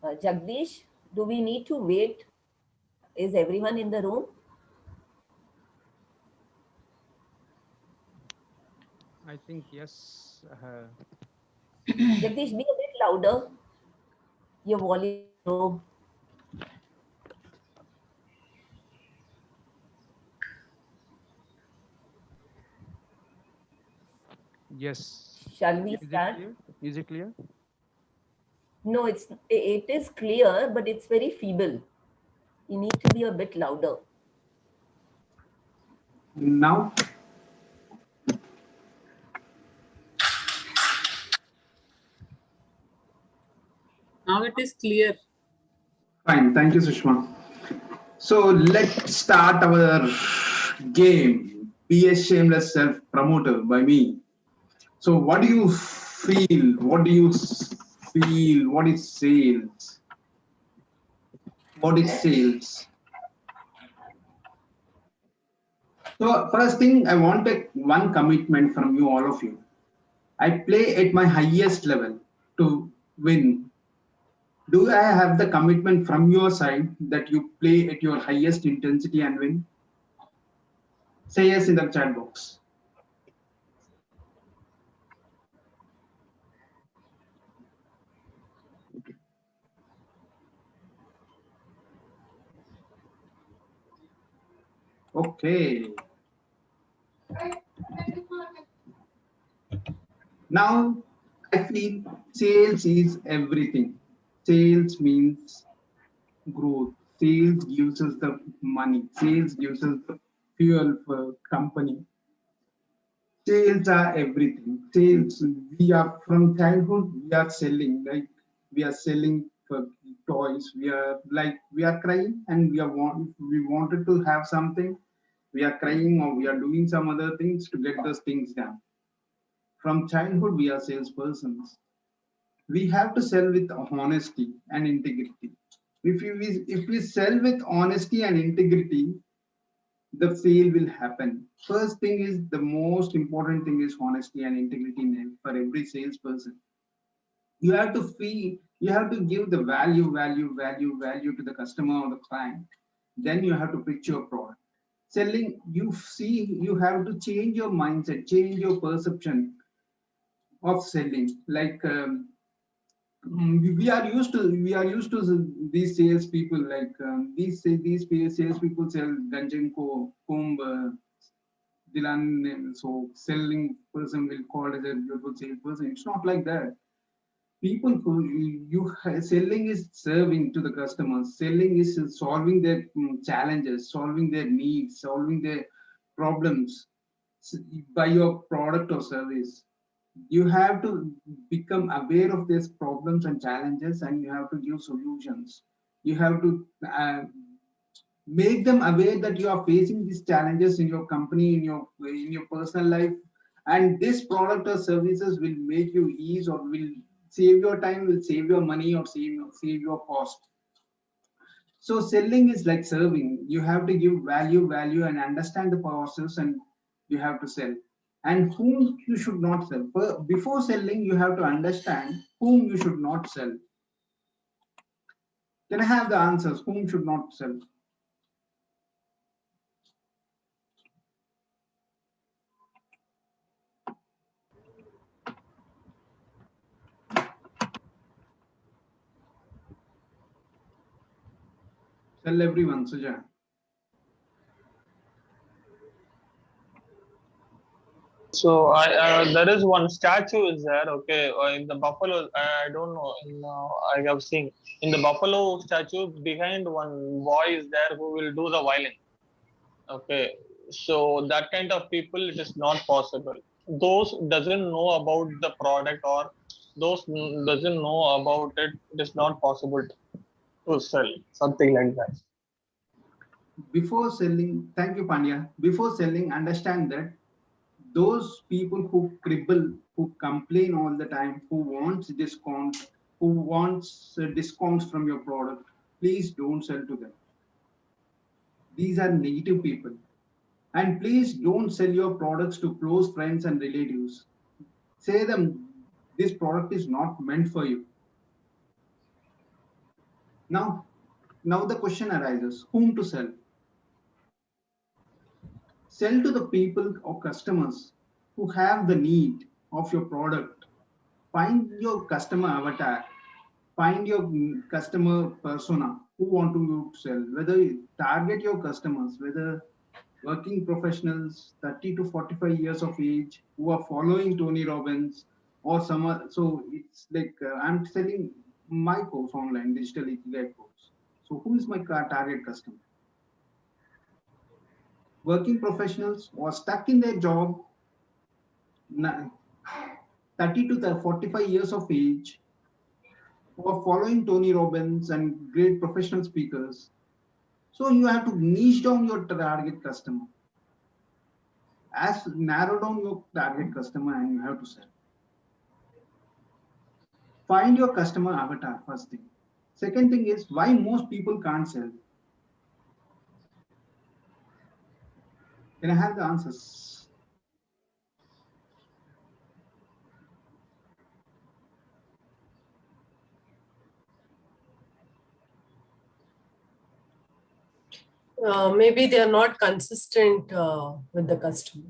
Jagdish, do we need to wait? Is everyone in the room? I think yes. Jagdish, be a bit louder. Your volume is low. Yes. Shall we Is it start? clear? Is it clear? No, it is clear, but it's very feeble. You need to be a bit louder. Now, Now it is clear. fine. Thank you, Sushma. So let's start our game. Be a shameless self-promoter by me. So what do you feel? What do you feel? What is sales? What is sales? So first thing, I want one commitment from you, all of you. I play at my highest level to win. Do I have the commitment from your side that you play at your highest intensity and win? Say yes in the chat box. Okay. Now I feel sales is everything. Sales means growth. Sales gives us the money. Sales gives us the fuel for company. Sales are everything. Sales, we are from childhood, we are selling, like we are selling for toys. We are crying and we wanted to have something. We are crying or we are doing some other things to get those things done. From childhood, we are salespersons. We have to sell with honesty and integrity. If we sell with honesty and integrity, the sale will happen. First thing is the most important thing is honesty and integrity for every salesperson. You have to feel, you have to give the value to the customer or the client. Then you have to pitch your product. Selling, you see, you have to change your mindset, change your perception of selling. We are used to these sales people these sales people sell Ganjan comb Dilan, so selling person will call as a beautiful salesperson. It's not like that. People who selling is serving to the customers. Selling is solving their challenges, solving their needs, solving their problems by your product or service. You have to become aware of these problems and challenges, and you have to give solutions. You have to make them aware that you are facing these challenges in your company, in your personal life, and this product or services will make you ease or will save your time, will save your money, or save your cost. So selling is like serving. You have to give value, and understand the process, and you have to sell. And whom you should not sell. Before selling, you have to understand whom you should not sell. Can I have the answers? Whom should not sell? Sell everyone, Suja. So there is one statue is there. Okay, in the buffalo. I don't know. I have seen in the buffalo statue behind one boy is there who will do the violin. Okay, so that kind of people it is not possible. Those doesn't know about the product or those doesn't know about it. It is not possible to sell something like that. Before selling, thank you, Pandya. Before selling, understand that those people who cribble, who complain all the time, who wants discounts from your product, please don't sell to them. These are negative people. And please don't sell your products to close friends and relatives. Say them, this product is not meant for you. Now, now the question arises: whom to sell? Sell to the people or customers who have the need of your product. Find your customer avatar, find your customer persona who want to you to sell. Whether you target your customers, whether working professionals 30 to 45 years of age who are following Tony Robbins or some so it's like I'm selling my course online, digital ikigai course. So who is my target customer? Working professionals who are stuck in their job, 30 to 45 years of age, who are following Tony Robbins and great professional speakers. So you have to niche down your target customer, as narrow down your target customer, and you have to sell. Find your customer avatar, first thing. Second thing is why most people can't sell. Can I have the answers? Maybe they are not consistent with the customer.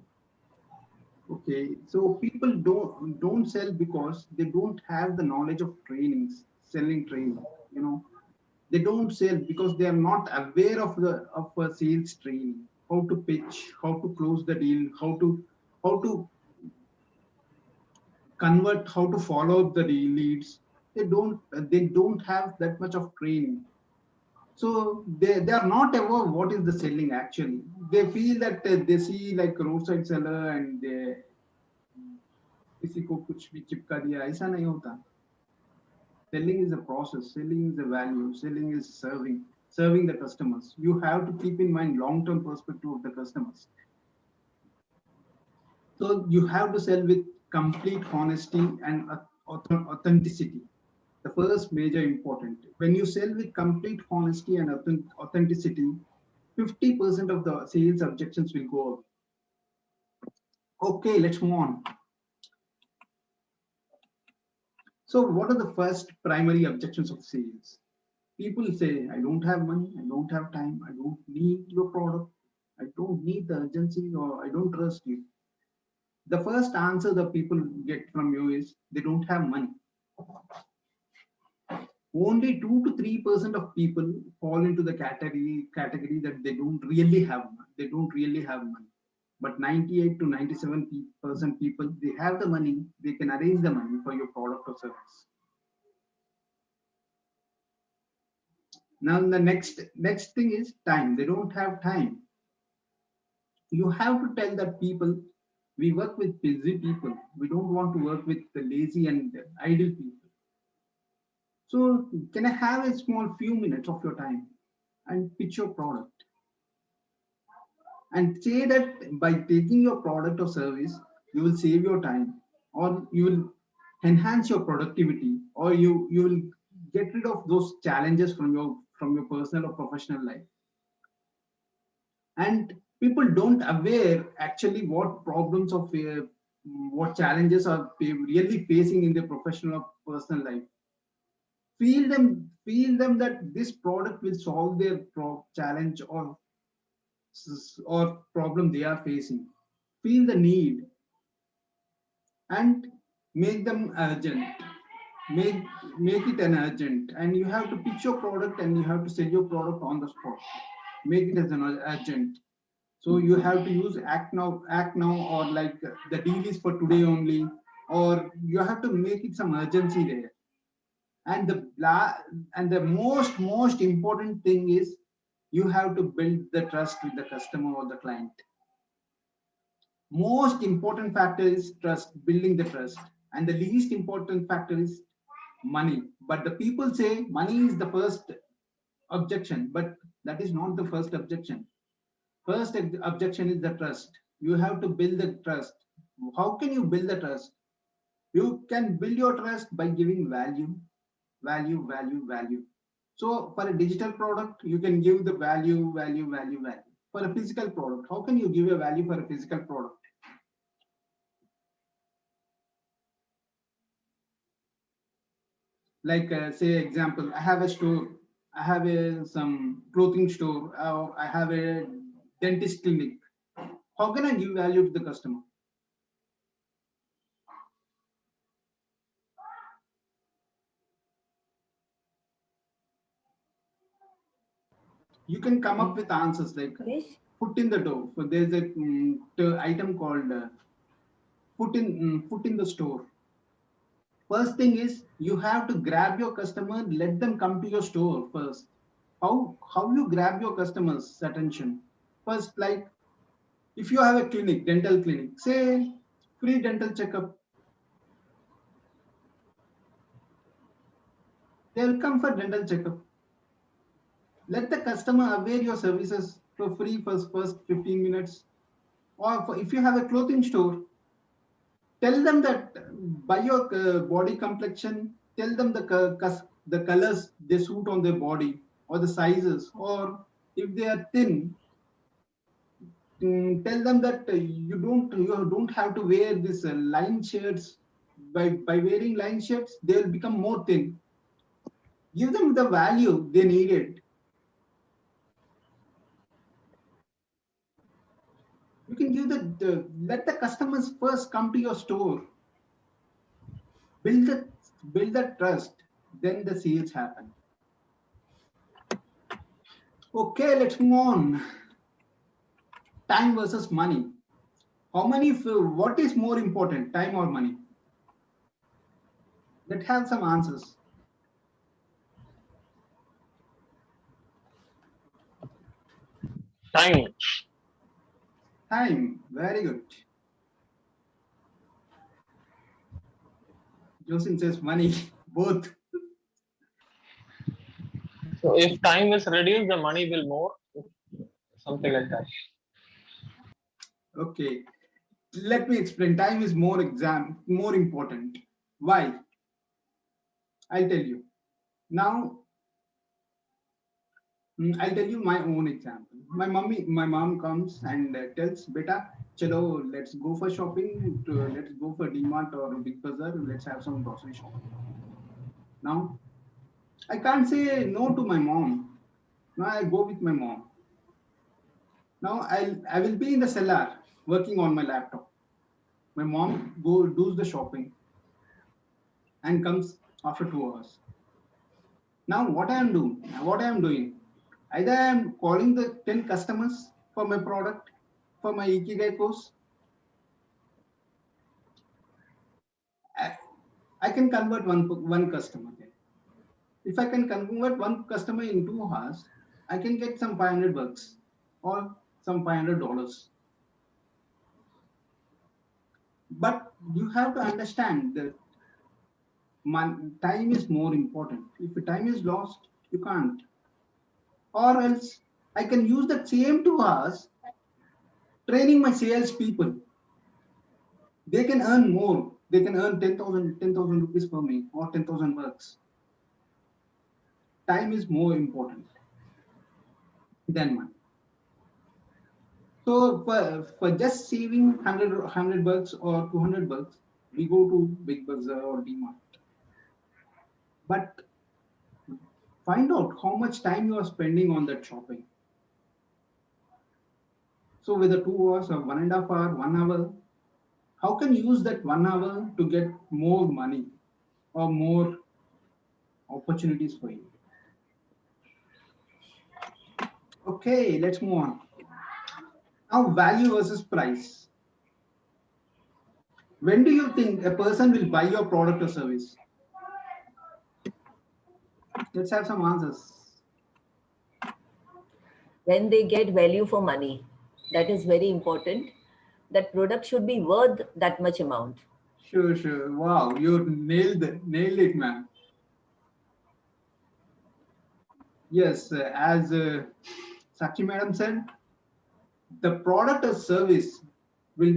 Okay, so people don't sell because they don't have the knowledge of trainings, selling training. You know, they don't sell because they are not aware of the of a sales training, how to pitch, how to close the deal, how to convert, how to follow up the leads. They don't have that much of training. So they are not aware what is the selling actually. They feel that they see like roadside seller and they किसी को कुछ भी चिपका दिया, ऐसा नहीं होता. Selling is a process, selling is a value, selling is serving the customers. You have to keep in mind long term perspective of the customers. So you have to sell with complete honesty and authenticity. The first major important. When you sell with complete honesty and authenticity, 50% of the sales objections will go away. Okay, let's move on. So what are the first primary objections of sales? People say, I don't have money, I don't have time, I don't need your product, I don't need the urgency, or I don't trust you. The first answer that people get from you is they don't have money. Only 2 to 3% of people fall into the category that they don't really have money. But 98 to 97% people, they have the money, they can arrange the money for your product or service. Now the next thing is time. They don't have time. You have to tell that people, we work with busy people. We don't want to work with the lazy and idle people. So can I have a small few minutes of your time and pitch your product? And say that by taking your product or service, you will save your time, or you will enhance your productivity, or you will get rid of those challenges from your personal or professional life. And people don't aware actually what problems of what challenges are they really facing in their professional or personal life. Feel them that this product will solve their challenge or problem they are facing. Feel the need and make them urgent. make make it an urgent, and you have to pitch your product and you have to sell your product on the spot. Make it as an urgent. So you have to use act now, or like the deal is for today only, or you have to make it some urgency there. And the most important thing is you have to build the trust with the customer or the client. Most important factor is trust, building the trust. And the least important factor is money. But the people say money is the first objection, but that is not the first objection. First objection is the trust. You have to build the trust. How can you build the trust? You can build your trust by giving value, value, value, value. So for a digital product, you can give the value, value, value, value. For a physical product, how can you give a value for a physical product? Like say example, I have a store. I have some clothing store, or I have a dentist clinic. How can I give value to the customer? You can come up with answers like Harish? foot in the door. So there's a item called foot in the store. First thing is you have to grab your customer, let them come to your store first. How you grab your customers' attention? First, like if you have a clinic, dental clinic, say free dental checkup, they will come for dental checkup. Let the customer aware your services for free for first 15 minutes. Or if you have a clothing store, tell them that by your body complexion, tell them the colors they suit on their body or the sizes, or if they are thin, tell them that you don't have to wear this line shirts. By wearing line shirts, they will become more thin. Give them the value they needed. You can give let the customers first come to your store. Build the build the trust, then the sales happen. Okay, let's move on. Time versus money. What is more important, time or money? Let's have some answers. Time. Time, very good. Josin says money, both. So if time is reduced, the money will more. Something like that. Okay, let me explain. Time is more important. Why? I'll tell you. Now, I'll tell you my own example. My mom comes and tells, "Beta, chalo, let's go for shopping. Let's go for DMart or Big Bazaar. Let's have some grocery shopping." Now, I can't say no to my mom. Now I go with my mom. Now I will be in the cellar working on my laptop. My mom go does the shopping and comes after 2 hours. Now what I am doing, either I am calling the 10 customers for my product, for my Ikigai course. I, I can convert one customer there. If I can convert one customer in 2 hours, I can get some $500 or some $500. But you have to understand that time is more important. If the time is lost, you can't. Or else I can use that same 2 hours training my sales people. They can earn more. They can earn 10,000 rupees per me or 10,000 bucks. Time is more important than money. So for just saving 100 bucks or 200 bucks, we go to Big Bazaar or DMart. But find out how much time you are spending on that shopping. So whether 2 hours or 1.5 hour, 1 hour, how can you use that 1 hour to get more money or more opportunities for you? Okay, let's move on. Now, value versus price. When do you think a person will buy your product or service? Let's have some answers. When they get value for money. That is very important. That product should be worth that much amount. Sure, sure. Wow, you nailed it, man. Yes, as Sakshi Madam said, the product or service will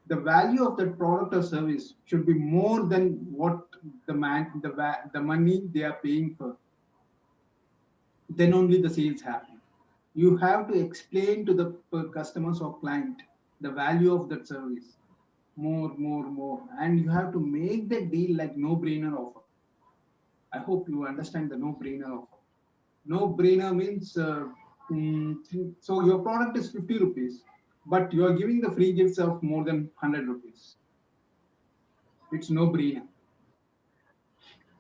the value of that product or service should be more than what the money they are paying for. Then only the sales happen. You have to explain to the customers or client the value of that service more, and you have to make the deal like no brainer offer. I hope you understand the no brainer offer. No brainer means so your product is 50 rupees, but you are giving the free gifts of more than 100 rupees. It's no brainer.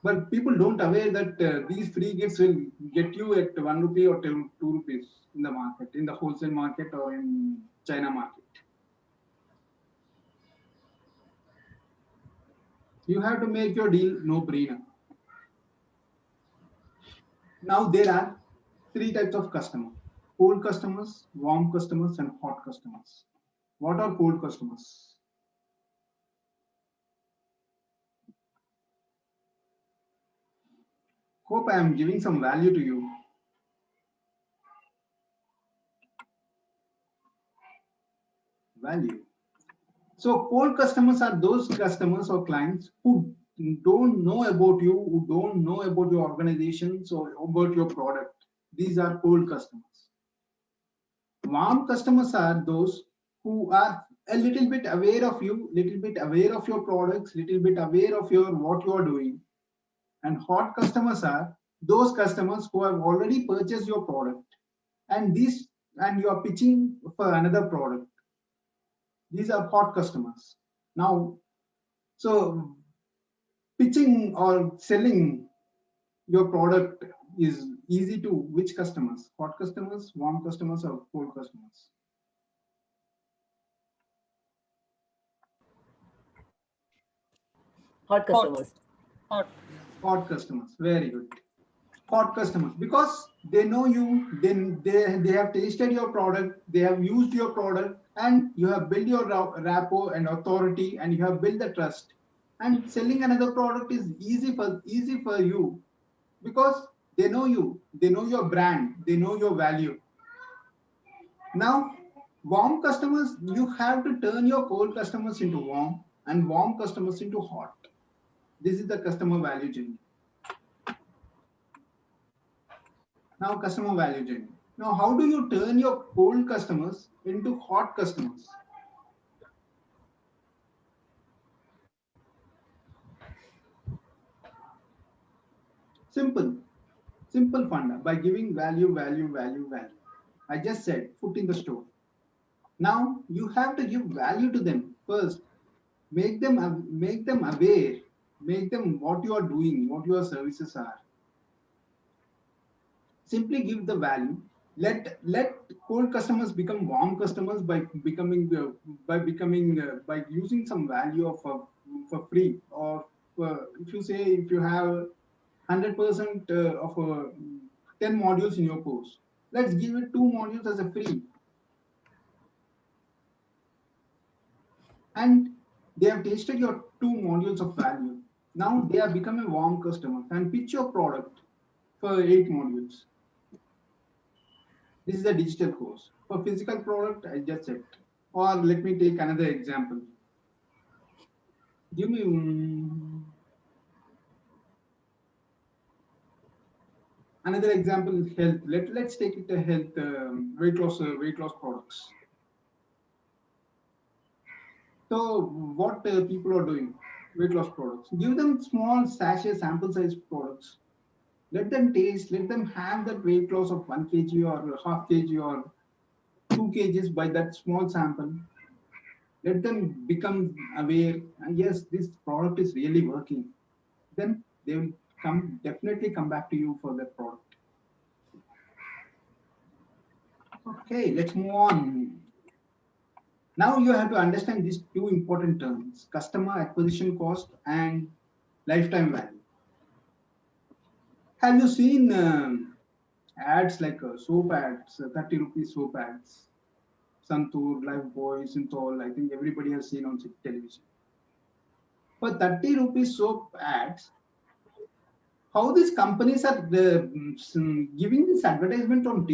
But people don't aware that these free gifts will get you at 1 rupee or 2 rupees in the market, in the wholesale market or in China market. You have to make your deal no brainer. Now there are three types of customer: cold customers, warm customers, and hot customers. What are cold customers? Hope I am giving some value to you. Value. So cold customers are those customers or clients who don't know about you, who don't know about your organizations or about your product. These are cold customers. Warm customers are those who are a little bit aware of you, little bit aware of your products, little bit aware of your what you are doing. And hot customers are those customers who have already purchased your product and these and you are pitching for another product. These are hot customers. Now, so pitching or selling your product is easy to which customers? Hot customers, warm customers, or cold customers? Hot Hot. customers. Hot. Hot customers. Very good. Hot customers because they know you, then they have tasted your product, they have used your product, and you have built your rapport and authority, and you have built the trust. And selling another product is easy for you because they know you, they know your brand, they know your value. Now, warm customers, you have to turn your cold customers into warm and warm customers into hot. This is the customer value journey. Now, customer value journey. Now, how do you turn your cold customers into hot customers? Simple, simple funda by giving value, value, value, value. I just said foot in the store. Now you have to give value to them first. Make them aware. Make them what you are doing, what your services are. Simply give the value. Let cold customers become warm customers by using some value of for free or if you say if you have 100% of 10 modules in your course, let's give it 2 modules as a free, and they have tasted your 2 modules of value. Now they have become a warm customer and pitch your product for 8 modules. This is a digital course. For physical product, I just said. Or let me take another example. Give me another example is health. Let's take it a health weight loss products. So what people are doing, weight loss products, give them small sachet sample size products. Let them taste, let them have that weight loss of 1 kg or half kg or 2 kgs by that small sample. Let them become aware. And yes, this product is really working. Then they will definitely come back to you for that product. Okay, let's move on. Now you have to understand these two important terms: customer acquisition cost and lifetime value. Have you seen ads like soap ads, 30 rupees soap ads? Santur, Lifebuoy, Synthol, I think everybody has seen on television. For 30 rupees soap ads, how these companies are giving this advertisement on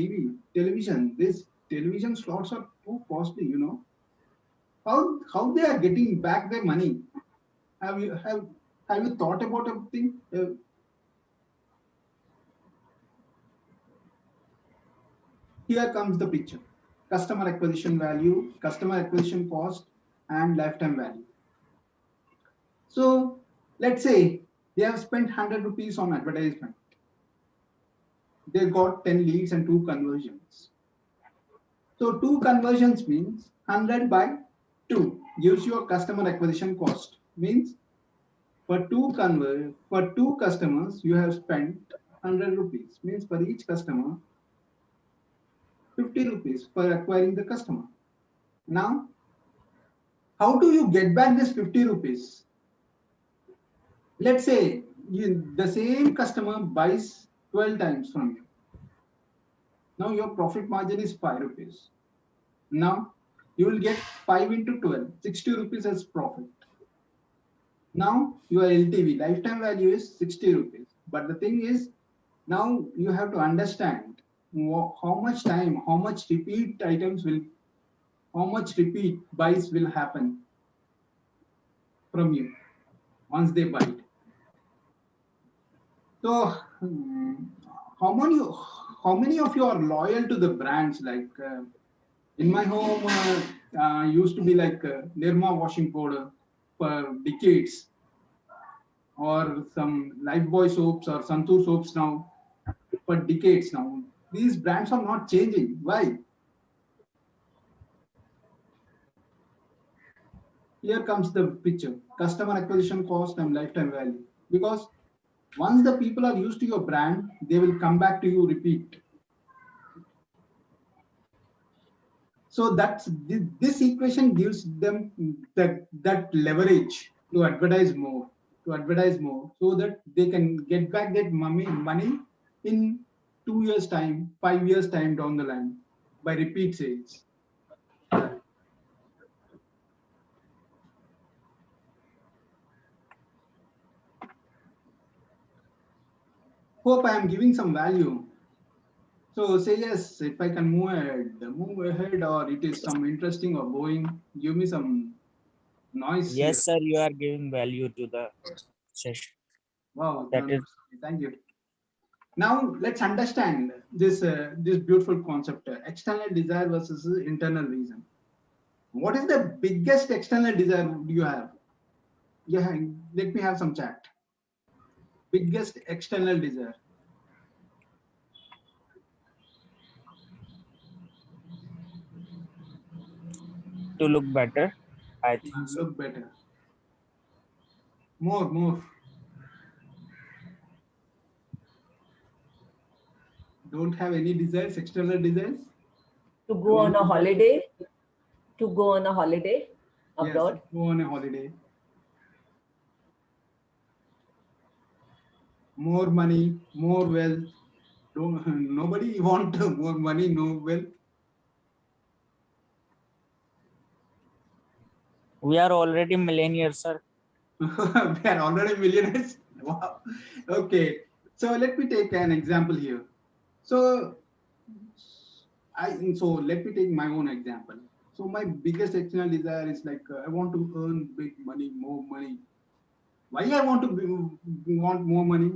television? These television slots are too costly, you know. How they are getting back their money? Have you thought about a thing? Here comes the picture: customer acquisition value, customer acquisition cost, and lifetime value. So let's say they have spent 100 rupees on advertisement. they got 10 leads and 2 conversions. So 2 conversions means 100 by 2 gives you a customer acquisition cost. Means for two customers you have spent 100 rupees. Means for each customer 50 rupees for acquiring the customer. Now, how do you get back this 50 rupees? Let's say the same customer buys 12 times from you. Now your profit margin is 5 rupees. Now you will get 5 into 12, 60 rupees as profit. Now your LTV, lifetime value is 60 rupees. But the thing is, now you have to understand how much time, how much repeat items will, how much repeat buys will happen from you once they buy it. So, how many of you are loyal to the brands? Like in my home, used to be like Nirma washing powder for decades, or some Lifebuoy soaps or Santur soaps now for decades now. These brands are not changing. Why? Here comes the picture: customer acquisition cost and lifetime value. Because once the people are used to your brand, they will come back to you repeat. So this equation gives them that leverage to advertise more, so that they can get back that money in 2 years time, 5 years time down the line by repeat sales. Hope I am giving some value. So say yes if I can move ahead, or it is some interesting or boring. Give me some noise here. Yes, sir, you are giving value to the session. Wow, That is thank you. Now let's understand this beautiful concept: external desire versus internal reason. What is the biggest external desire you have? Yeah, let me have some chat. Biggest external desire. to look better. I think so. Look better. More. Don't have any desires, external desires. To go Don't on a want to. holiday, to go on a holiday Yes, abroad. go on a holiday. More money, more wealth. Don't, nobody want more money, no wealth. We are already millionaires, sir. We are already millionaires. Wow. Okay. So let me take an example here. So let me take my own example. So my biggest external desire is like I want to earn big money, more money. Why I want to want more money?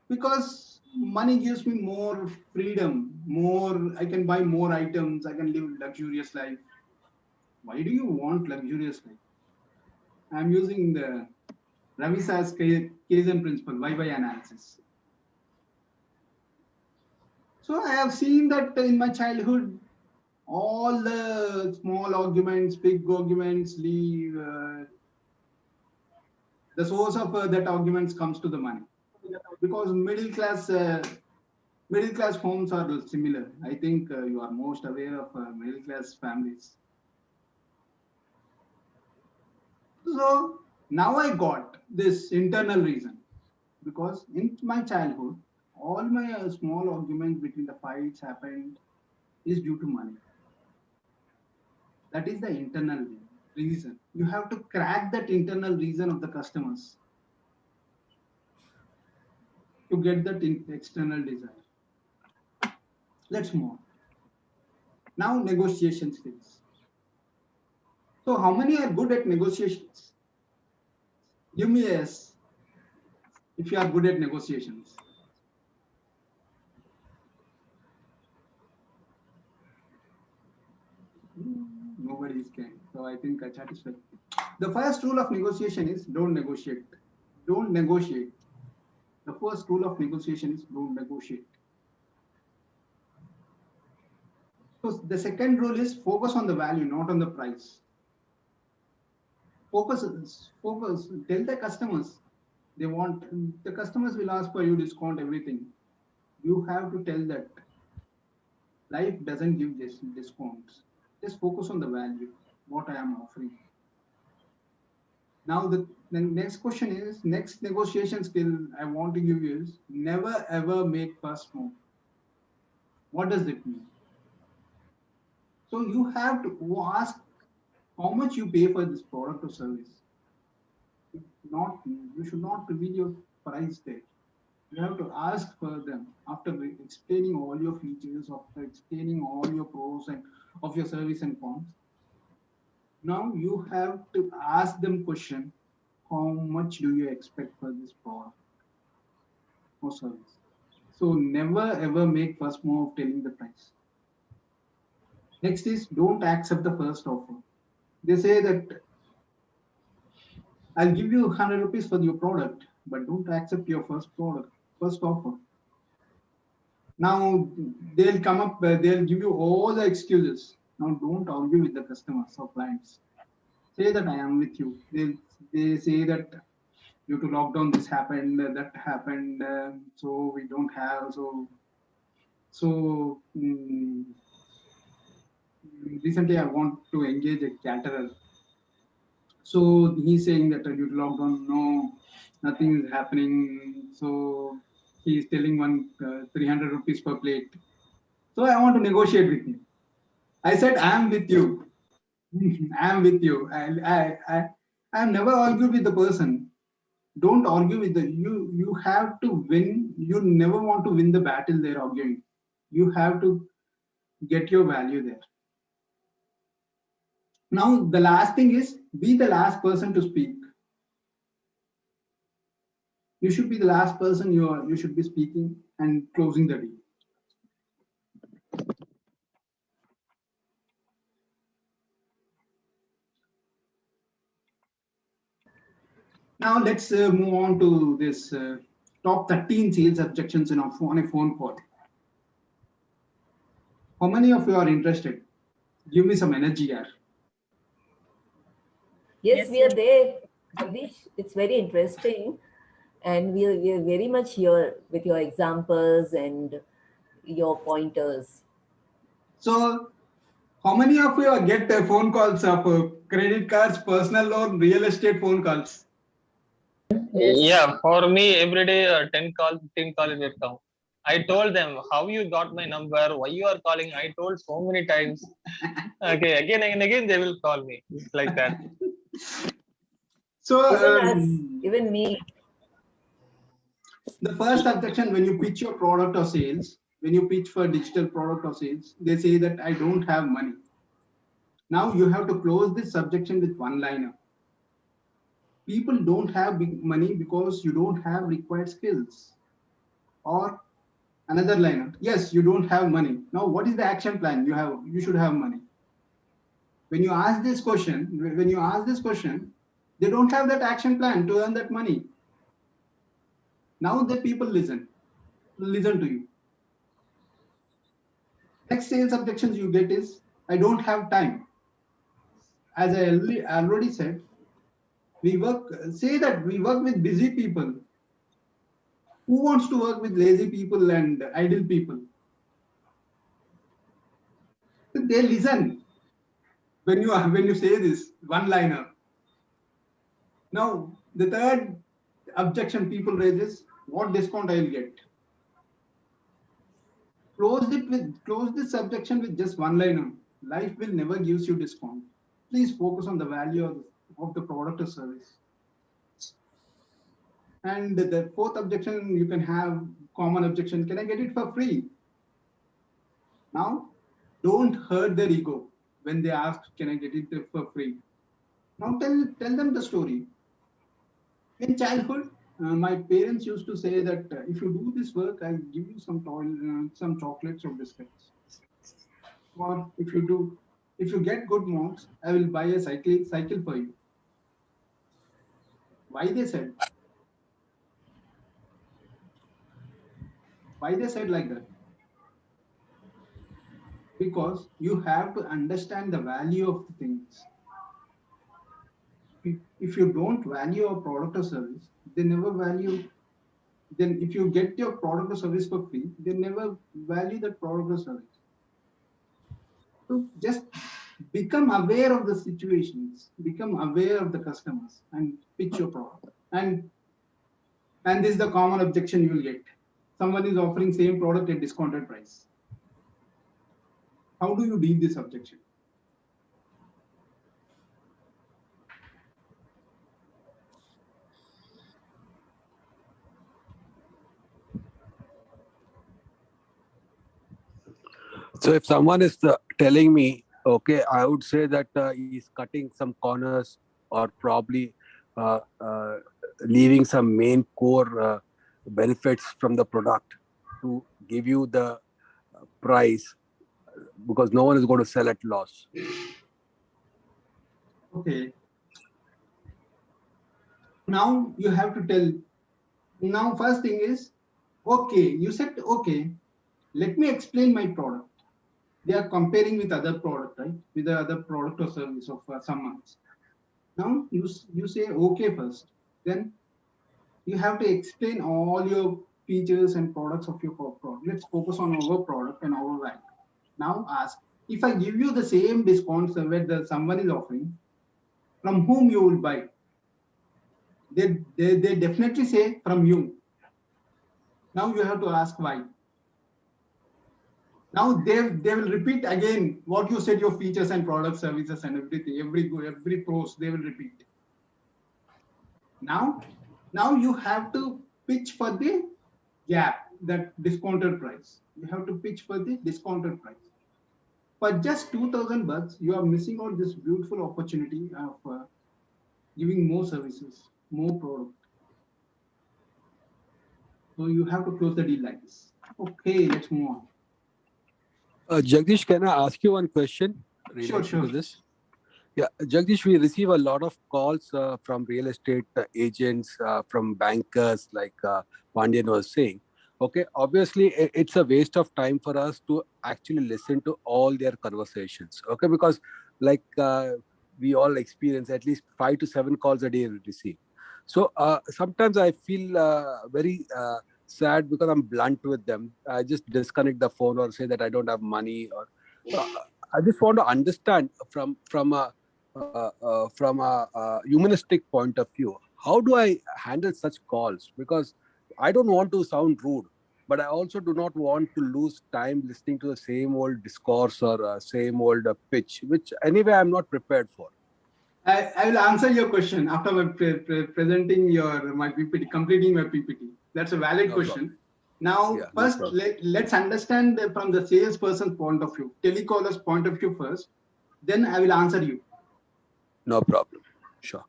Because money gives me more freedom, more. I can buy more items. I can live luxurious life. Why do you want luxurious life? I'm using the Ravi Sa's Kaizen principle, why analysis. So I have seen that in my childhood, all the small arguments, big arguments, leave. The source of that arguments comes to the money, because middle class homes are similar. I think you are most aware of middle class families. So now I got this internal reason, because in my childhood, all my small arguments between the fights happened is due to money. That is the internal reason. You have to crack that internal reason of the customers to get that external desire. Let's move on. Now, negotiation skills. So, how many are good at negotiations? Give me a yes if you are good at negotiations. Nobody is can. So, I think I satisfied. The first rule of negotiation is don't negotiate. Don't negotiate. The first rule of negotiation is don't negotiate. So the second rule is focus on the value, not on the price. Focus. Tell the customers they want. The customers will ask for you discount everything. You have to tell that life doesn't give this discounts. Just focus on the value, what I am offering. Now the next question is next negotiation skill I want to give you is never ever make first move. What does it mean? So you have to ask how much you pay for this product or service. Not you should not reveal your price there. You have to ask for them after explaining all your features, after explaining all your pros and of your service and cons. Now you have to ask them question: how much do you expect for this product or service? So never ever make first move of telling the price. Next is don't accept the first offer. They say that I'll give you 100 rupees for your product, but don't accept your first offer. Now they'll come up, they'll give you all the excuses. Now don't argue with the customers or clients. Say that I am with you. They say that due to lockdown this happened, that happened, so we don't have so. Recently I want to engage a caterer. So he's saying that due to lockdown, no, nothing is happening. So he's telling one 300 rupees per plate. So I want to negotiate with him. I said, I am with you. I am with you. I have never argued with the person. Don't argue with the you. You have to win. You never want to win the battle they're arguing. You have to get your value there. Now the last thing is be the last person to speak. You should be the last person you should be speaking and closing the deal. Now let's move on to this top 13 sales objections on a phone call. How many of you are interested? Give me some energy here. Yes, we are there, Jagdish. It's very interesting. And we are very much here with your examples and your pointers. So, how many of you get phone calls of credit cards, personal loan, real estate phone calls? Yeah, for me, every day 10 calls, 15 calls will come. I told them how you got my number, why you are calling. I told so many times. Okay, again and again they will call me. It's like that. So, Even me. The first objection when you pitch your product or sales, when you pitch for digital product or sales, they say that I don't have money. Now you have to close this objection with one liner. People don't have big money because you don't have required skills. Or another liner, yes, you don't have money. Now what is the action plan? You should have money. When you ask this question, they don't have that action plan to earn that money. Now the people listen to you. Next sales objections you get is I don't have time. As I already said, we work with busy people. Who wants to work with lazy people and idle people? They listen when you say this one liner. Now the third objection people raise is what discount I'll get. Close this objection with just one liner. Life will never gives you discount. Please focus on the value of the product or service. And the fourth objection you can have common objection. Can I get it for free? Now, don't hurt their ego when they ask, can I get it for free? Now tell them the story. In childhood, my parents used to say that if you do this work, I'll give you some chocolates or biscuits. Or if you get good marks, I will buy a cycle for you. Why they said? Why they said like that? Because you have to understand the value of the things. If you don't value a product or service, they never value. Then if you get your product or service for free, they never value that product or service. So just become aware of the situations, become aware of the customers, and pitch your product. And this is the common objection you will get. Someone is offering same product at discounted price. How do you deal this objection? So if someone is telling me, okay, I would say that he's cutting some corners or probably uh, uh, leaving some main core benefits from the product to give you the price because no one is going to sell at loss. Okay. Now you have to tell. Now first thing is, okay, you said, okay, let me explain my product. They are comparing with other product, right? With the other product or service of someone. Now you say okay first. Then you have to explain all your features and products of your product. Let's focus on our product and our value. Now ask, if I give you the same discount that someone is offering, from whom you will buy? They definitely say from you. Now you have to ask why. Now they will repeat again what you said, your features and product services and everything, every pros they will repeat. Now you have to pitch for the gap, that discounted price. You have to pitch for the discounted price. For just $2,000, you are missing out this beautiful opportunity of giving more services, more product. So you have to close the deal like this. Okay, let's move on. Jagdish, can I ask you one question related Sure. to this? Yeah, Jagdish, we receive a lot of calls from real estate agents, from bankers, like Pandian was saying. Okay, obviously, it's a waste of time for us to actually listen to all their conversations. Okay, because like we all experience at least 5 to 7 calls a day we receive. So sometimes I feel very sad because I'm blunt with them. I just disconnect the phone or say that I don't have money. Or I just want to understand from a humanistic point of view, how do I handle such calls? Because I don't want to sound rude, but I also do not want to lose time listening to the same old discourse or same old pitch, which anyway I'm not prepared for. I will answer your question after presenting my PPT, completing my PPT. That's a valid question. Now, first, let's understand from the salesperson's point of view, telecaller's point of view first. Then I will answer you. No problem. Sure.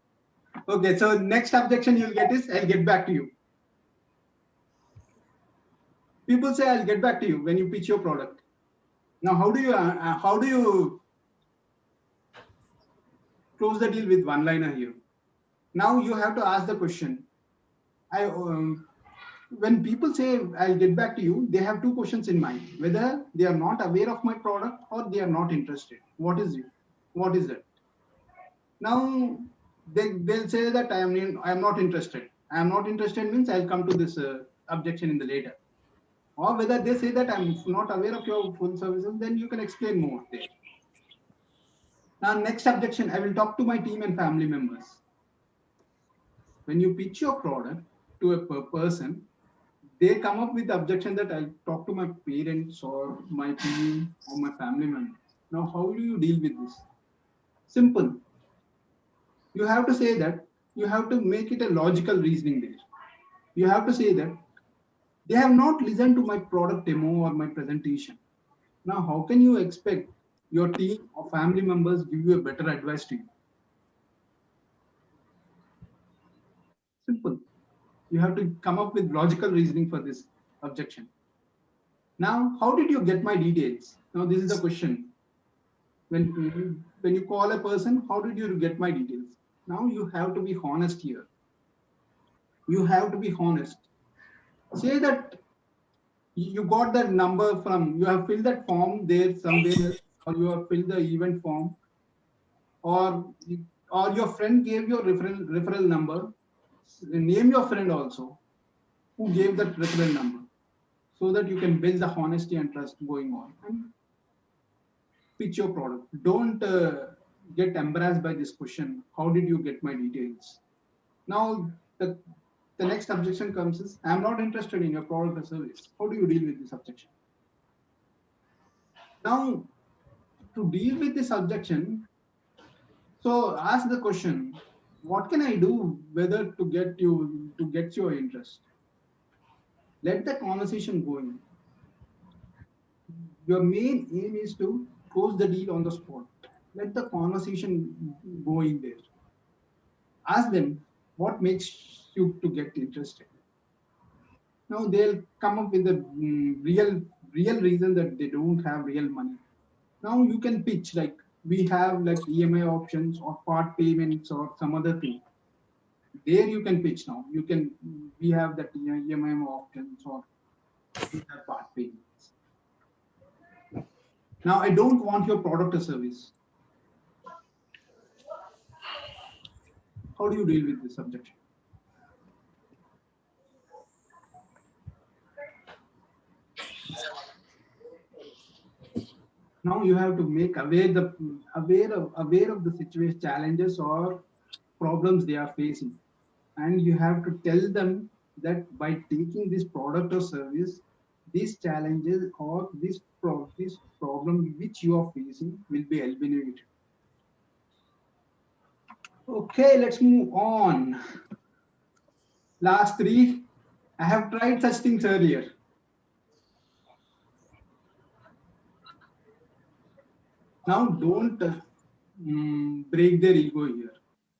Okay, so next objection you'll get is, I'll get back to you. People say, I'll get back to you when you pitch your product. Now, how do you close the deal with one-liner here? Now you have to ask the question. When people say, I'll get back to you, they have two questions in mind: whether they are not aware of my product or they are not interested. What is it? Now they'll say that I am not interested. I am not interested means I'll come to this objection in the later. Or whether they say that I'm not aware of your full services, then you can explain more there. Now, next objection, I will talk to my team and family members. When you pitch your product to a person, they come up with the objection that I'll talk to my parents or my team or my family members. Now, how do you deal with this? Simple. You have to say that, you have to make it a logical reasoning there. You have to say that they have not listened to my product demo or my presentation. Now, how can you expect your team or family members give you a better advice to you? Simple. You have to come up with logical reasoning for this objection. Now, how did you get my details? Now, this is the question. When you call a person, how did you get my details? Now, you have to be honest here. You have to be honest. Say that you got that number from, you have filled that form there somewhere, or you have filled the event form, or or your friend gave your referral number. Name your friend also who gave that referral number, so that you can build the honesty and trust going on and pitch your product. Don't get embarrassed by this question, how did you get my details? Now the next objection comes is, I'm not interested in your product or service. How do you deal with this objection? Now, to deal with this objection, so ask the question, what can I do whether to get your interest? Let the conversation going. Your main aim is to close the deal on the spot. Let the conversation go in there. Ask them what makes you to get interested. Now they'll come up with a real reason that they don't have real money. Now you can pitch like, we have like EMI options or part payments or some other thing. There you can pitch. Now you can, we have that EMI options, or we have part payments. Now I don't want your product or service. How do you deal with this objection? Now you have to make aware of the situation, challenges or problems they are facing, and you have to tell them that by taking this product or service, these challenges or this problem which you are facing will be eliminated. Okay, let's move on. Last three, I have tried such things earlier. Now don't break their ego here.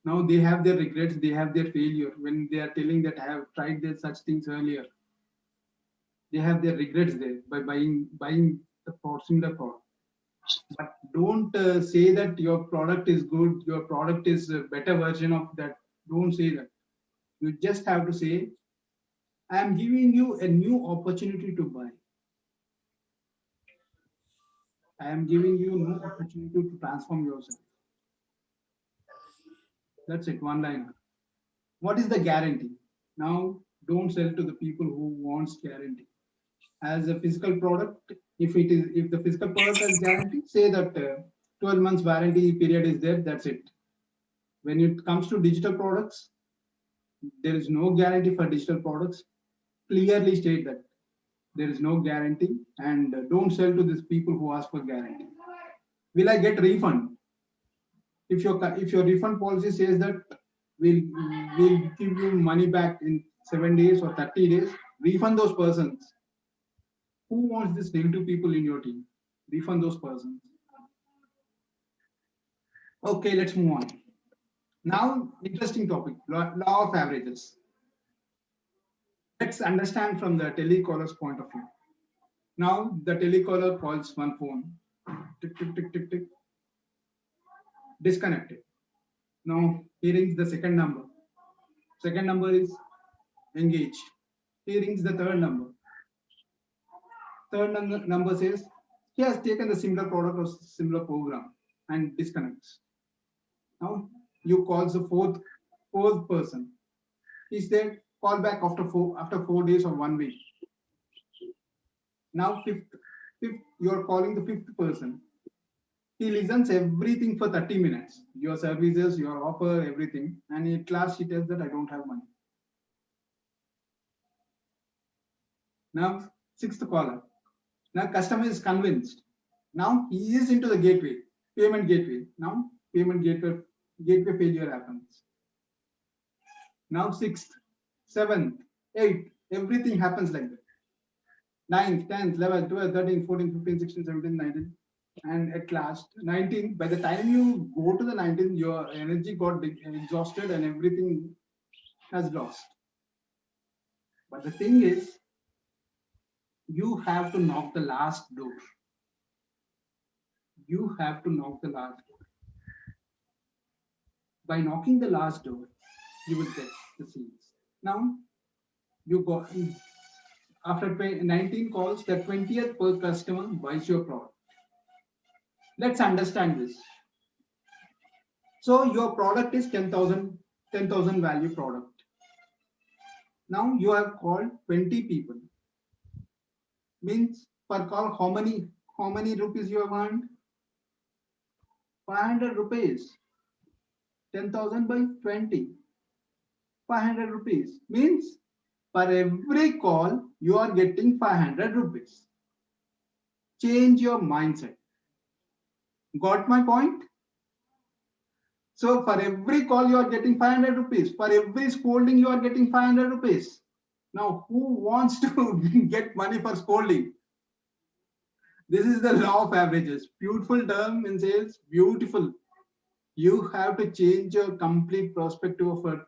Now they have their regrets, they have their failure when they are telling that I have tried such things earlier. They have their regrets there by buying the similar product. But don't say that your product is good, your product is a better version of that. Don't say that. You just have to say, I am giving you a new opportunity to buy. I am giving you a new opportunity to transform yourself. That's it, one line. What is the guarantee? Now, don't sell to the people who wants guarantee. As a physical product, if the physical product has guarantee, say that 12 months warranty period is there, that's it. When it comes to digital products, there is no guarantee for digital products. Clearly state that there is no guarantee, and don't sell to these people who ask for guarantee. Will I get refund? If your refund policy says that we'll give you money back in 7 days or 30 days, refund those persons. Who wants this negative people in your team? Refund those persons. Okay, let's move on. Now, interesting topic, law of averages. Let's understand from the telecaller's point of view. Now, the telecaller calls one phone, tick, tick, tick, tick, tick, disconnected. Now, he rings the second number. Second number is engaged. He rings the third number. Third number says he has taken the similar product or similar program and disconnects. Now you call the fourth person. He said call back after 4 days or 1 week. Now fifth you are calling the fifth person. He listens everything for 30 minutes, your services, your offer, everything, and at last he tells that I don't have money. Now sixth caller. Now customer is convinced. Now he is into the payment gateway. Now payment gateway failure happens. Now sixth, seventh, eighth, everything happens like that. 9th, 10th, 11th, 12th, 13th, 14th, 15th, 16th, 17th, 19th, and at last 19th. By the time you go to the 19th, your energy got exhausted and everything has lost. But the thing is, you have to knock the last door. You have to knock the last door. By knocking the last door, you will get the sales. Now, you got after 19 calls, the 20th per customer buys your product. Let's understand this. So your product is 10,000 value product. Now you have called 20 people. Means per call, how many rupees you have earned? 500 rupees. 10,000 by 20. 500 rupees. Means for every call, you are getting 500 rupees. Change your mindset. Got my point? So for every call, you are getting 500 rupees. For every scolding, you are getting 500 rupees. Now, who wants to get money for scolding? This is the law of averages. Beautiful term in sales, beautiful. You have to change your complete perspective of a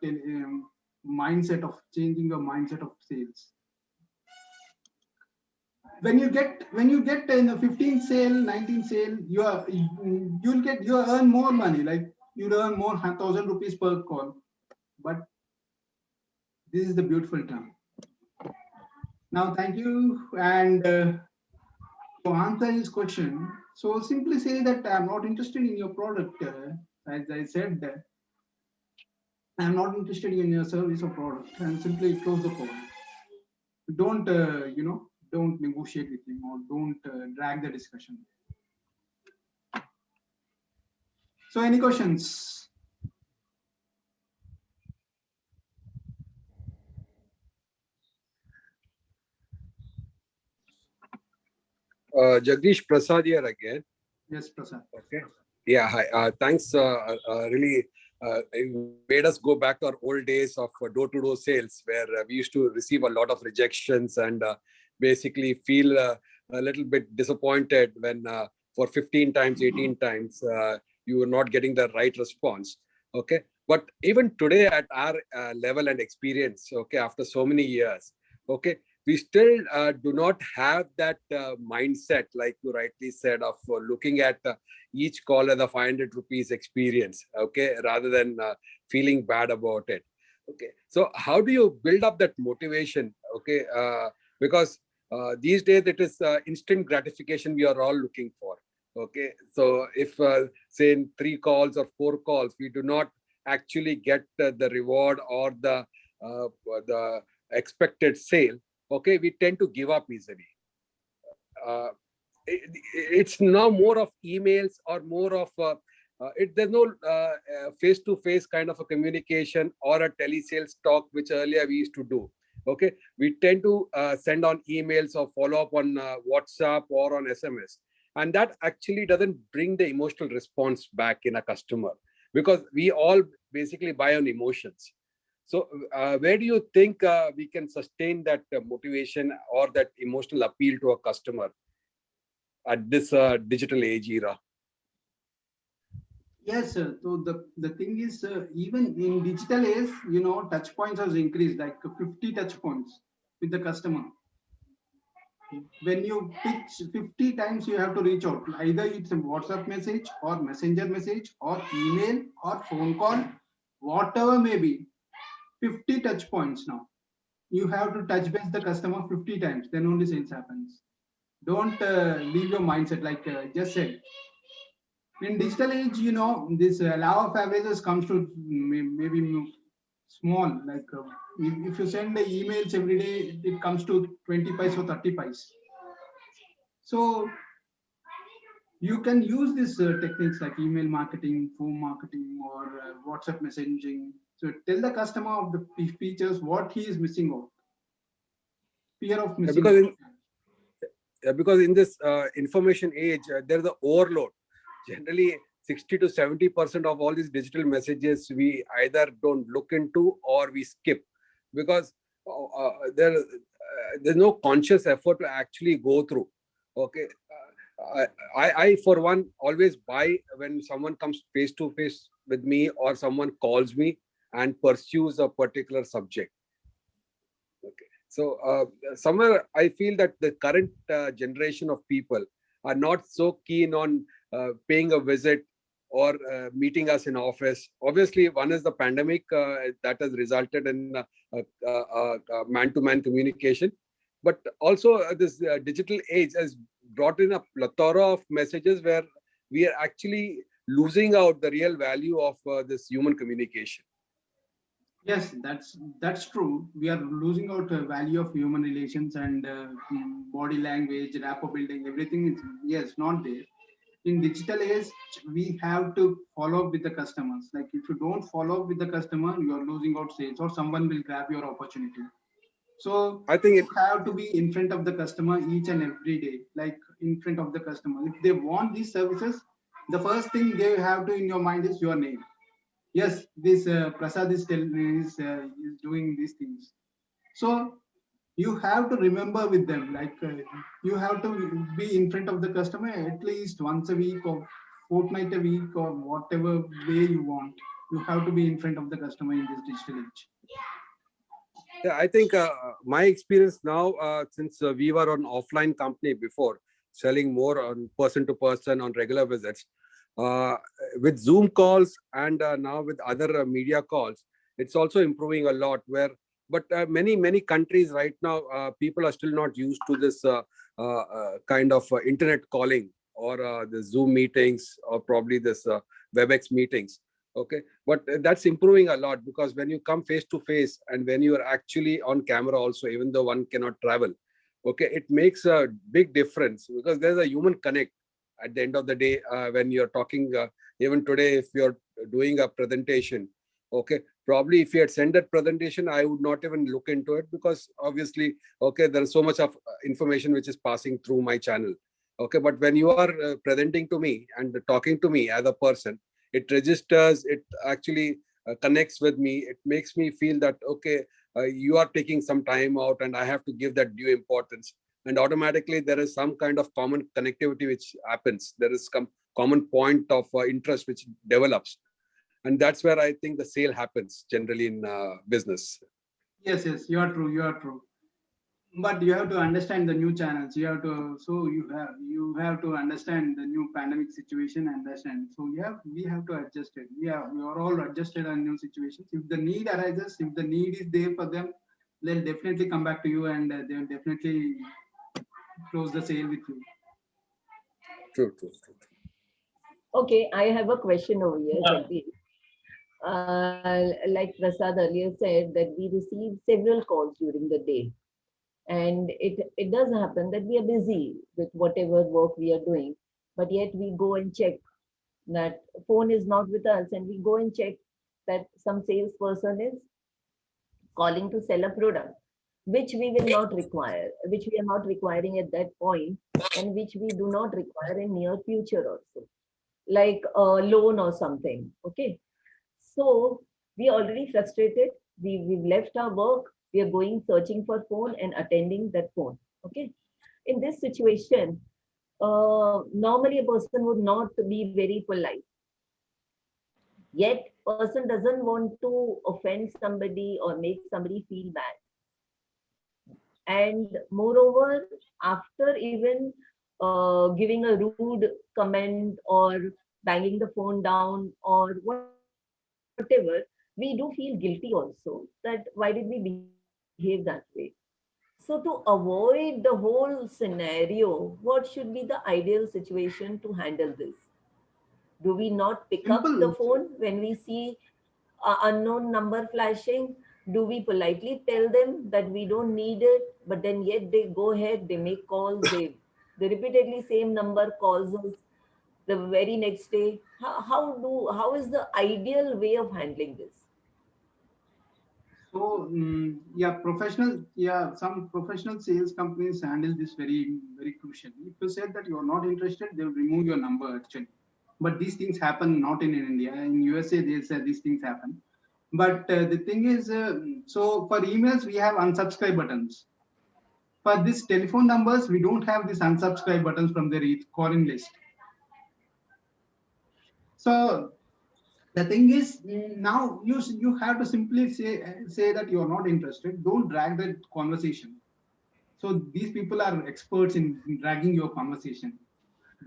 mindset of changing your mindset of sales. When you get in a 15 sale, 19 sale, you earn more money. Like you earn more 1,000 rupees per call. But this is the beautiful term. Now, thank you. And to answer his question, so simply say that I'm not interested in your product. As I said, I'm not interested in your service or product, and simply close the call. Don't don't negotiate with him or don't drag the discussion. So, any questions? Jagdish Prasad here again. Yes, Prasad. Okay. Yeah. Hi. Thanks. Really, it made us go back to our old days of door-to-door sales, where we used to receive a lot of rejections and basically feel a little bit disappointed when for 15 times, 18 times, you were not getting the right response. Okay. But even today, at our level and experience, okay, after so many years, okay, we still do not have that mindset, like you rightly said, of looking at each call as a 500 rupees experience, okay, rather than feeling bad about it. Okay, so how do you build up that motivation? Okay, because these days it is instant gratification we are all looking for. Okay, so if say in 3 calls or 4 calls we do not actually get the reward or the expected sale, okay, we tend to give up easily. It's now more of emails or more of there's no face-to-face kind of a communication or a telesales talk, which earlier we used to do. Okay, we tend to send on emails or follow up on WhatsApp or on SMS, and that actually doesn't bring the emotional response back in a customer, because we all basically buy on emotions. So where do you think we can sustain that motivation or that emotional appeal to a customer at this digital age era? Yes, sir. So the thing is, even in digital age, touch points has increased, like 50 touch points with the customer. When you pitch 50 times, you have to reach out. Either it's a WhatsApp message or messenger message or email or phone call, whatever may be. 50 touch points now. You have to touch base the customer 50 times, then only sales happens. Don't leave your mindset, like just said. In digital age, this law of averages comes to maybe small. Like if you send the emails every day, it comes to 20 pies or 30 pies. So you can use these techniques like email marketing, phone marketing, or WhatsApp messaging. So tell the customer of the features what he is missing out. Fear of missing out. Because in this information age, there's an overload. Generally, 60 to 70% of all these digital messages we either don't look into or we skip, because there's no conscious effort to actually go through. Okay, I for one always buy when someone comes face to face with me or someone calls me and pursues a particular subject. Okay, so somewhere I feel that the current generation of people are not so keen on paying a visit or meeting us in office. Obviously, one is the pandemic that has resulted in man-to-man communication. But also this digital age has brought in a plethora of messages where we are actually losing out the real value of this human communication. Yes, that's true. We are losing out the value of human relations and body language, rapport building, everything is, yes, not there. In digital age, we have to follow up with the customers. Like if you don't follow up with the customer, you are losing out sales, or someone will grab your opportunity. So I think you have to be in front of the customer each and every day, like in front of the customer. If they want these services, the first thing they have to in your mind is your name. Yes, this Prasad is is doing these things. So you have to remember with them, like you have to be in front of the customer at least once a week or fortnight a week or whatever way you want. You have to be in front of the customer in this digital age. Yeah, I think my experience now, since we were on offline company before, selling more on person to person on regular visits, uh, with Zoom calls and now with other media calls, it's also improving a lot. But many countries right now, people are still not used to this kind of internet calling or the Zoom meetings or probably this WebEx meetings. Okay, but that's improving a lot, because when you come face to face and when you are actually on camera also, even though one cannot travel, okay, it makes a big difference, because there's a human connect at the end of the day. When you're talking, even today, if you're doing a presentation, okay, probably if you had sent that presentation, I would not even look into it, because obviously, okay, there's so much of information which is passing through my channel. Okay, but when you are presenting to me and talking to me as a person, it registers, it actually connects with me, it makes me feel that okay, you are taking some time out and I have to give that due importance, and automatically there is some kind of common connectivity which happens, there is some common point of interest which develops, and that's where I think the sale happens generally in business. Yes, yes, you are true. You are true. But you have to understand the new channels. You have to, so you have to understand the new pandemic situation. Understand. So we have to adjust it. We are all adjusted on new situations. If the need arises, if the need is there for them, they'll definitely come back to you, and they'll definitely close the sale with you. True, true, true. Okay, I have a question over here, Yeah. Jagdish. Like Prasad earlier said, that we receive several calls during the day, and it does happen that we are busy with whatever work we are doing, but yet we go and check that phone is not with us, and we go and check that some salesperson is calling to sell a product which we will not require, which we are not requiring at that point, and which we do not require in near future also, like a loan or something. Okay, so we are already frustrated. We've left our work. We are going searching for phone and attending that phone. Okay. In this situation, normally a person would not be very polite. Yet, person doesn't want to offend somebody or make somebody feel bad. And moreover, after even giving a rude comment or banging the phone down or whatever, we do feel guilty also that why did we behave that way. So to avoid the whole scenario, what should be the ideal situation to handle this? Do we not pick up the Simple. phone when we see a unknown number flashing? Do we politely tell them that we don't need it, but then yet they go ahead, they make calls, they repeatedly same number calls us the very next day? How is the ideal way of handling this? So yeah, some professional sales companies handle this very crucially. If you said that you are not interested, they will remove your number actually. But these things happen not in India. In USA, they say these things happen. But the thing is, so for emails we have unsubscribe buttons. For these telephone numbers, we don't have these unsubscribe buttons from their calling list. So the thing is, now you have to simply say that you are not interested. Don't drag the conversation. So these people are experts in dragging your conversation.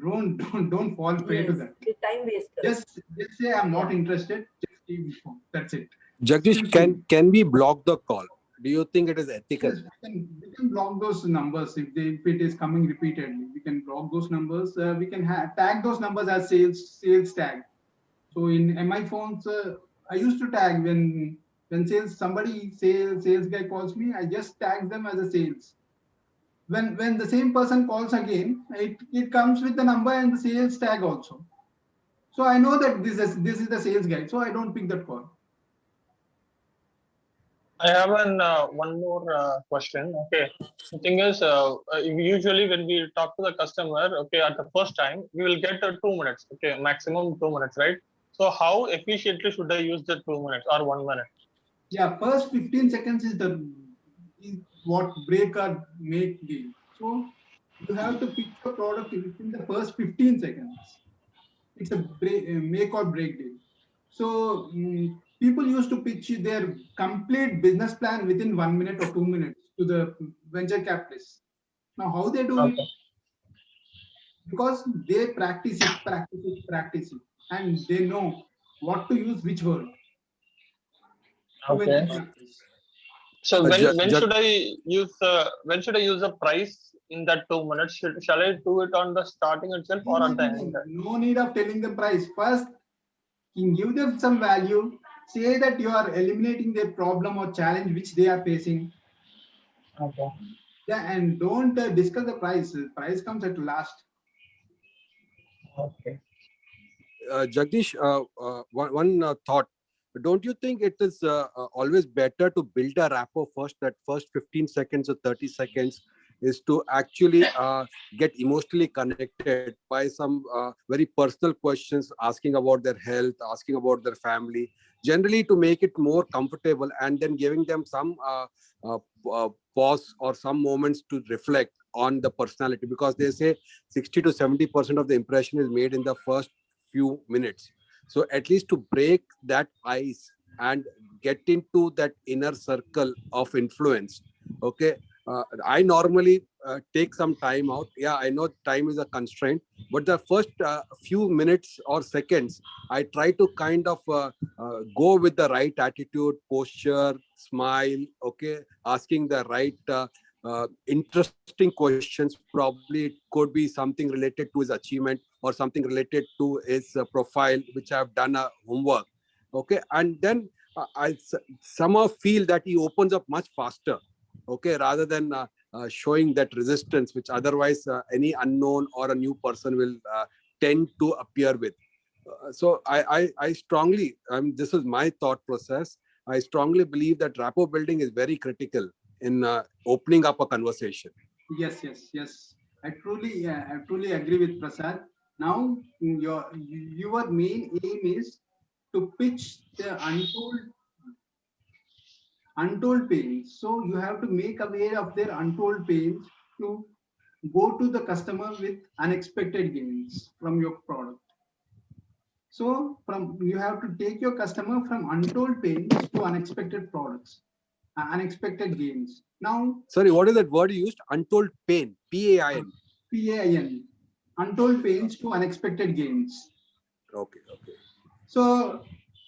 Don't fall prey to Yes, that. the time wasters. Just say I'm Yeah. not interested. Just leave the phone. That's it. Jagdish, Simple. can we block the call? do you think it is ethical? Yes, we can block those numbers if it is coming repeatedly. We can block those numbers. We can tag those numbers as sales tag. So in MI phones, I used to tag when sales guy calls me, I just tag them as a sales. When the same person calls again, it comes with the number and the sales tag also. So I know that this is the sales guy. So I don't pick that call. I have one more question. Okay, the thing is, usually when we talk to the customer, okay, at the first time we will get 2 minutes, okay, maximum 2 minutes, right? So how efficiently should I use the 2 minutes or 1 minute? Yeah, first 15 seconds is what break or make game. So you have to pitch your product within the first 15 seconds. It's a make or break deal. So people used to pitch their complete business plan within 1 minute or 2 minutes to the venture capitalists. Now, how they do it? Okay. Because they practice it, and they know what to use which word to venture Okay. capitalists. So when Ju- when ju- should I use a price in that 2 minutes? Shall I do it on the starting itself No, or no, at the no, end? no. No need of telling the price. First, give them some value. Say that you are eliminating their problem or challenge which they are facing. Okay. Yeah, and don't discuss the price. The price comes at last. Okay. Jagdish, one thought. Don't you think it is always better to build a rapport first? That first 15 seconds or 30 seconds is to actually get emotionally connected by some very personal questions, asking about their health, asking about their family, generally to make it more comfortable, and then giving them some uh, pause or some moments to reflect on the personality, because they say 60 to 70% of the impression is made in the first few minutes. So at least to break that ice and get into that inner circle of influence. Okay. I normally take some time out. Yeah, I know time is a constraint, but the first few minutes or seconds, I try to kind of go with the right attitude, posture, smile. Okay, asking the right interesting questions. Probably it could be something related to his achievement or something related to his profile, which I have done a homework. Okay, and then somehow feel that he opens up much faster. Okay, rather than showing that resistance, which otherwise any unknown or a new person will tend to appear with. So I strongly, this is my thought process. I strongly believe that rapport building is very critical in opening up a conversation. Yes. I truly agree with Prasad. Now, your main aim is to pitch the untold pains. So you have to make aware of their untold pains to go to the customer with unexpected gains from your product. So from you have to take your customer from untold pains to unexpected products, unexpected gains. Now, Sorry, what is that word you used? Untold pain. PAIN. PAIN, untold pains to unexpected gains. Okay, okay. So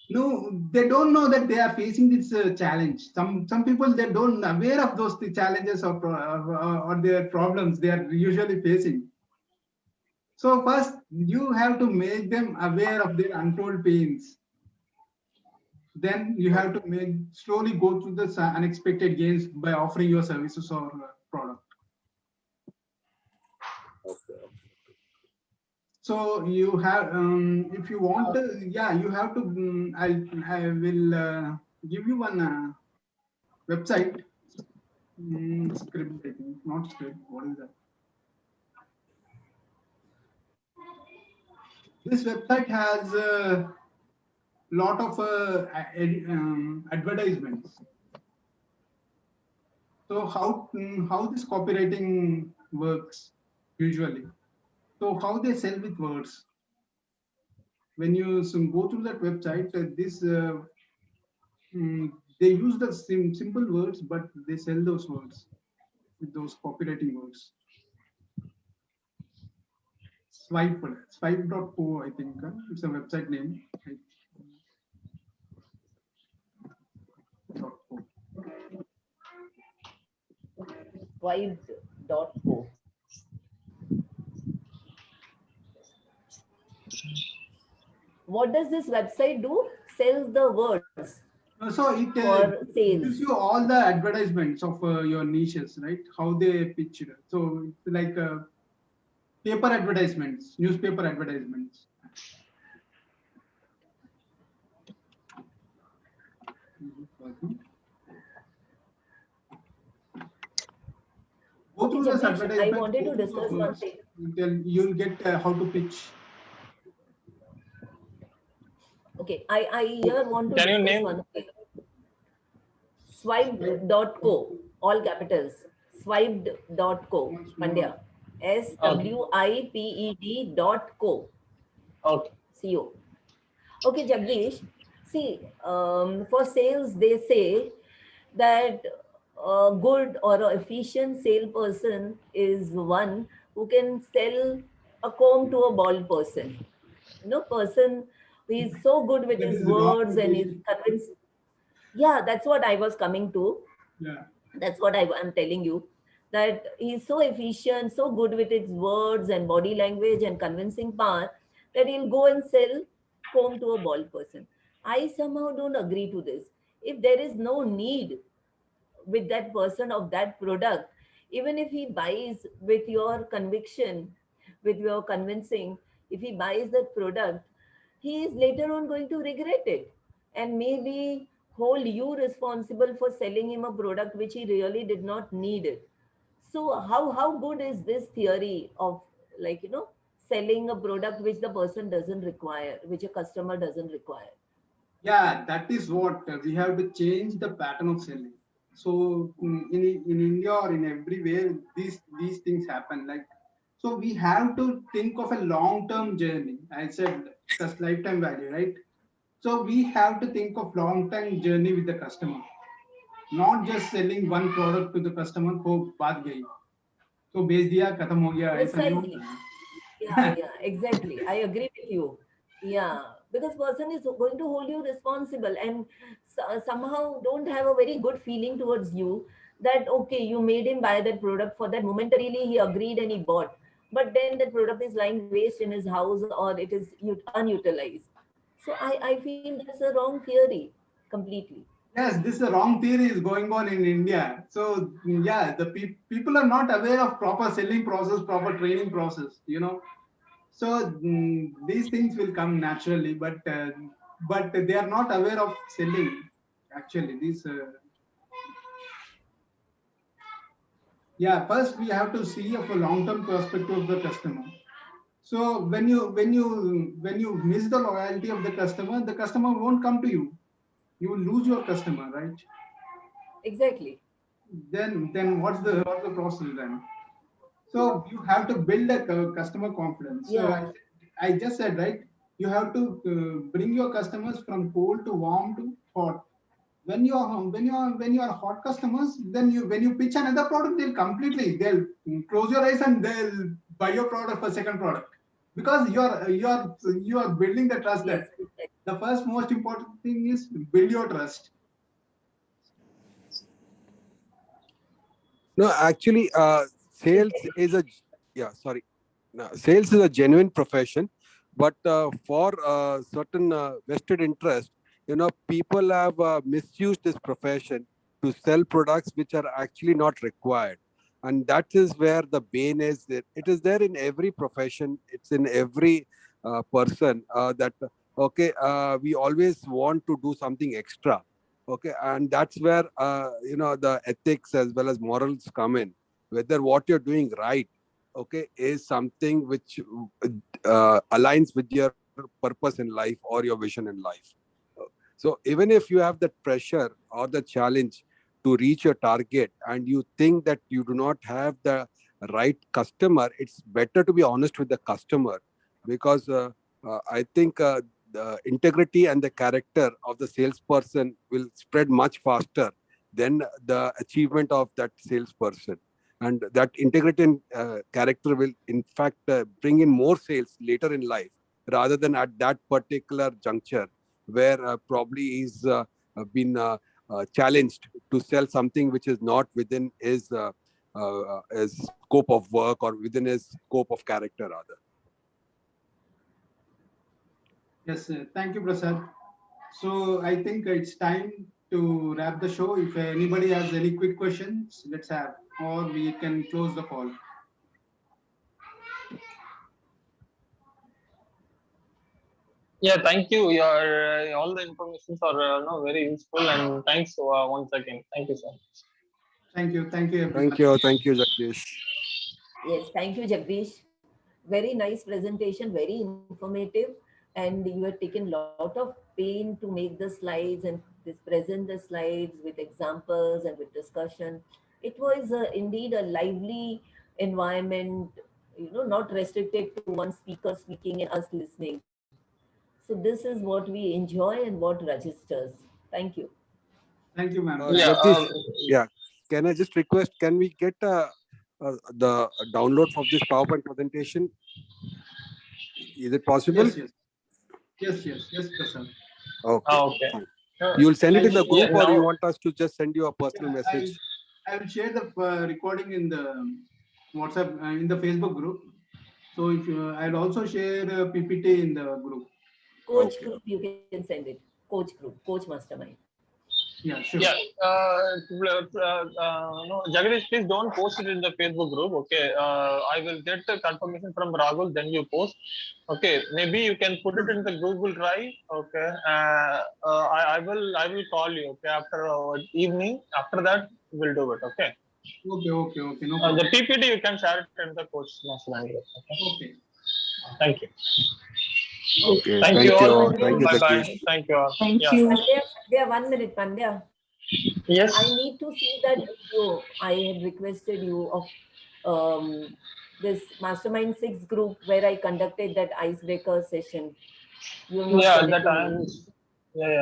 no, they don't know that they are facing this challenge. Some people, they don't aware of those challenges or their problems they are usually facing. So first you have to make them aware of their untold pains. Then you have to slowly go through the unexpected gains by offering your services or product. Okay. So you have, if you want, yeah, you have to. I will give you one website. Script, I think, not script. What is that? This website has a lot of advertisements. So how this copywriting works usually? So how they sell with words? When you go through that website, they use the simple words, but they sell those words with those copywriting words. Swipe.co, I think. It's a website name. .co. swiped.co. What does this website do? Sells the words So it for sales. gives you all the advertisements of your niches, right? How they pitch it. So it's like paper advertisements, newspaper advertisements. Go Okay, through this Jagdish, I advertisement. wanted Go to through discuss one first. thing. You'll get how to pitch. Okay, I here want to Can you discuss name? one thing. Swiped.co, all capitals. Swiped.co, Once more. Pandya. Okay. SWIPED.co. Okay. CO. Okay, Jagdish. See, for sales, they say that a good or an efficient salesperson is one who can sell a comb to a bald person. Person who is so good with That his is wrong words and is quotation. convinced. Yeah, that's what I was coming to. Yeah. That's what I'm telling you. That he's so efficient, so good with his words and body language and convincing power that he'll go and sell comb to a bald person. I somehow don't agree to this. If there is no need with that person of that product, even if he buys with your conviction, with your convincing, if he buys that product, he is later on going to regret it and maybe hold you responsible for selling him a product which he really did not need it. So how good is this theory of, like, selling a product which the person doesn't require, which a customer doesn't require? Yeah, that is what we have to change the pattern of selling. So in India or in everywhere, these things happen. Like, so we have to think of a long term journey. I said that's lifetime value, right? So we have to think of long term journey with the customer, not just selling one product to the customer को बात गई तो बेच दिया खत्म हो गया ऐसा नहीं Precisely. होता Yeah, है. yeah, exactly. I agree with you. Yeah, because person is going to hold you responsible and somehow don't have a very good feeling towards you that okay, you made him buy that product for that momentarily he agreed and he bought, but then that product is lying waste in his house or it is unutilized. So I feel that's a wrong theory completely. Yes, this wrong theory is going on in India. So yeah, the people are not aware of proper selling process, proper training process. So these things will come naturally, but they are not aware of selling. Actually, these yeah. First, we have to see of a long-term perspective of the customer. So when you miss the loyalty of the customer won't come to you. You will lose your customer, right? Exactly. Then what's the process then? So you have to build a customer confidence. So Yeah. I just said, right, you have to bring your customers from cold to warm to hot. When you are hot customers, then when you pitch another product, they'll close your eyes and they'll buy your product for second product because you are building the trust. Yes, That exactly. the first most important thing is build your trust. No, actually, sales is a yeah. Sorry, no, sales is a genuine profession, but for certain vested interest, people have misused this profession to sell products which are actually not required, and that is where the bane is. It is there in every profession. It's in every person that okay. We always want to do something extra, okay, and that's where the ethics as well as morals come in, whether what you're doing right, okay, is something which aligns with your purpose in life or your vision in life. So even if you have that pressure or the challenge to reach your target and you think that you do not have the right customer, it's better to be honest with the customer, because I think the integrity and the character of the salesperson will spread much faster than the achievement of that salesperson. And that integrity and character will, in fact, bring in more sales later in life rather than at that particular juncture where probably he's been challenged to sell something which is not within his his scope of work or within his scope of character rather. Yes, thank you, Prasad. So I think it's time to wrap the show. If anybody has any quick questions, let's have, or we can close the call. Yeah, thank you. Your all the informations are very useful, and thanks once again. Thank you so much. Thank you, everyone. Thank you, Jagdish. Yes, thank you, Jagdish. Very nice presentation, very informative, and you have taken a lot of pain to make the slides and present the slides with examples and with discussion. It was indeed a lively environment, not restricted to one speaker speaking and us listening. So this is what we enjoy and what registers. Thank you. Thank you, ma'am. Yeah. Jagdish, yeah. Can I just request? Can we get the download of this PowerPoint presentation? Is it possible? Yes, Prasad. Okay. Okay. Fine. You'll send it in the group, Yeah, or you now, want us to just send you a personal message? I will share the recording in the WhatsApp in the Facebook group. So if you, I'll also share PPT in the group. Coach Okay. group, you can send it. Coach group, Coach Mastermind. Yeah, sure. yeah. No, Jagdish, please don't post it in the Facebook group. Okay. I will get the confirmation from Rahul. Then you post. Okay. Maybe you can put it in the Google Drive. Okay. I will call you. Okay. After evening. After that, we'll do it. Okay. Okay. No problem. The PPT you can share it in the coach mastermind group. Okay. Thank you. Okay. Thank you all. Thank you, Bye bye. Jagdish. Thank you all. Thank Yeah. you. Pandya, 1 minute, Pandya. Yes. I need to see that video. I had requested you of this Mastermind 6 group where I conducted that icebreaker session. You have not Yeah. sent it That to I'm. me. Yeah.